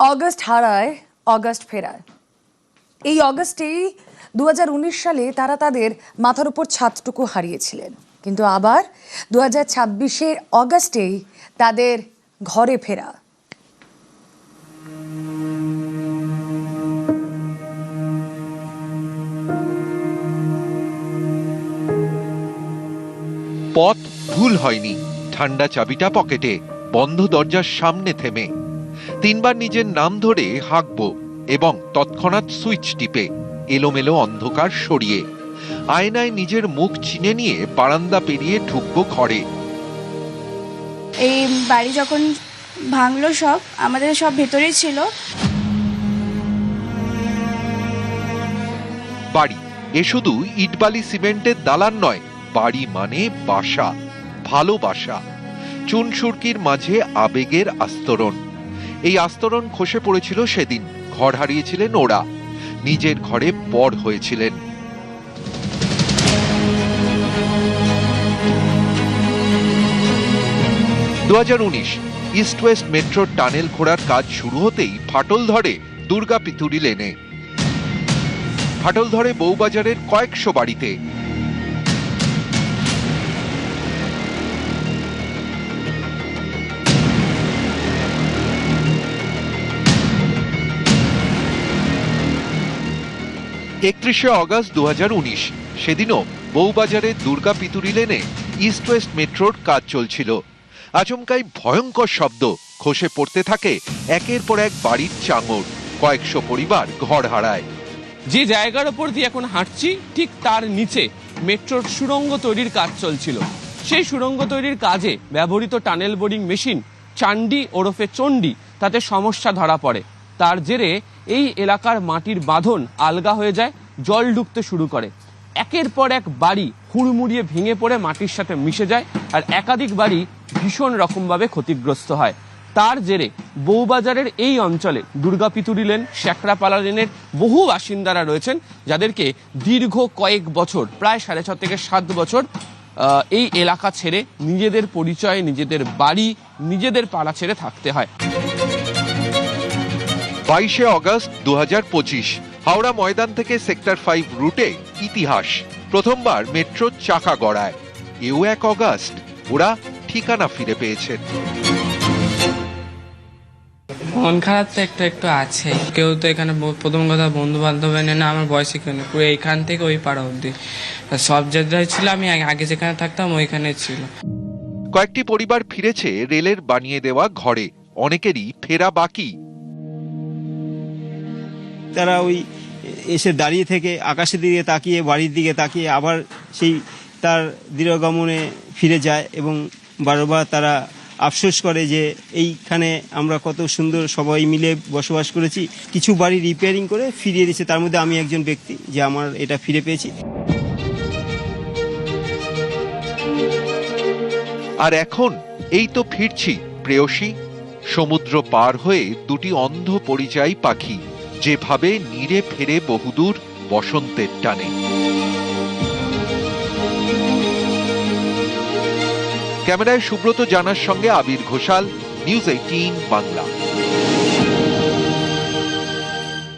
August হারায় August ফেরায়। এই অগস্টেই 2019 সালে তারা তাদের মাথার উপর ছাদটুকু হারিয়েছিলেন, কিন্তু আবার 2026-এর অগস্টেই তাদের ঘরে ফেরা। পথ ভুল হয়নি, ঠান্ডা চাবিটা পকেটে, বন্ধ দরজার সামনে থেমে 3 বার নিজের নাম ধরে হাঁকবো এবং তৎক্ষণাৎ সুইচ টিপে এলোমেলো অন্ধকার সরিয়ে আয়নায় নিজের মুখ চিনে নিয়ে বারান্দা পেরিয়ে ঢুকবো ঘরে। এই বাড়ি যখন ভাঙলো, সব আমাদের সব ভেতরেই ছিল। বাড়ি এ শুধু ইটবালি সিমেন্টের দালান নয়, বাড়ি মানে বাসা, ভালোবাসা, চুন সুরকির মাঝে আবেগের আস্তরণ। এই আস্তরণ খসে পড়েছিল সেদিন। ঘর হারিয়েছিলেন ওরা, নিজের ঘরে পর হয়েছিলেন। ইস্ট ওয়েস্ট মেট্রোর টানেল খোঁড়ার কাজ শুরু হতেই ফাটল ধরে দুর্গা পিতুরি লেনে, ফাটল ধরে বউবাজারের কয়েকশো বাড়িতে। অগস্ট 2019, সেদিনও বউবাজারের দুর্গা পিতুরি লেনে ইস্ট ওয়েস্ট মেট্রোর কাজ চলছিল। আচমকাই ভয়ঙ্কর শব্দ, খসে পড়তে থাকে একের পর এক বাড়ির চাঙড়, কয়েকশো পরিবার ঘর হারায়। যে জায়গার ওপর দিয়ে এখন হাঁটছি ঠিক তার নিচে মেট্রোর সুড়ঙ্গ তৈরির কাজ চলছিল। সেই সুড়ঙ্গ তৈরির কাজে ব্যবহৃত টানেল বোরিং মেশিন চান্ডি ওরফে চণ্ডী তাতে সমস্যা ধরা পড়ে। তার জেরে এই এলাকার মাটির বাঁধন আলগা হয়ে যায়, জল ঢুকতে শুরু করে। একের পর এক বাড়ি হুড়মুড়িয়ে ভেঙে পড়ে মাটির সাথে মিশে যায়, আর একাধিক বাড়ি ভীষণ রকমভাবে ক্ষতিগ্রস্ত হয়। তার জেরে বউবাজারের এই অঞ্চলে দুর্গা পিতুরি লেন, শেখরাপালা লেনের বহু বাসিন্দারা রয়েছেন, যাদেরকে দীর্ঘ কয়েক বছর, প্রায় 6.5 থেকে 7 বছর এই এলাকা ছেড়ে নিজেদের পরিচয়, নিজেদের বাড়ি, নিজেদের পাড়া ছেড়ে থাকতে হয়। 22 অগস্ট 2025, হাওড়া ময়দান থেকে সেক্টর 5 রুটে ইতিহাস। প্রথমবার মেট্রোর চাকা গড়ায়। এও 1 অগস্ট, ওরা ঠিকানা ফিরে পেয়েছেন। মন খারাপ তো একটু একটু আছে। কেউ তো এখানে, প্রথম কথা বন্ধু বান্ধব এনে না, আমার বয়সে কেউ নেই। পুরো এইখান থেকে ওই পাড়া অবধি সব জায়গায় ছিল। আমি আগে যেখানে থাকতাম ওইখানে ছিল। কয়েকটি পরিবার ফিরেছে রেলের বানিয়ে দেওয়া ঘরে, অনেকেরই ফেরা বাকি। তারা ওই এসে দাঁড়িয়ে থেকে আকাশের দিকে তাকিয়ে, বাড়ির দিকে তাকিয়ে আবার সেই তার দৃঢ়গমনে ফিরে যায় এবং বারবার তারা আফসোস করে যে এইখানে আমরা কত সুন্দর সবাই মিলে বসবাস করেছি। কিছু বাড়ি রিপেয়ারিং করে ফিরিয়ে দিয়েছে, তার মধ্যে আমি একজন ব্যক্তি যে আমার এটা ফিরে পেয়েছি। আর এখন এই তো ফিরছি প্রেয়সী। সমুদ্র পার হয়ে দুটি অন্ধ পরিযায়ী পাখি যেভাবে নীড়ে ফেরে বহুদূর বসন্তের টানে। ক্যামেরায় সুব্রত জানার সঙ্গে আবির ঘোষাল, নিউজ 18 বাংলা।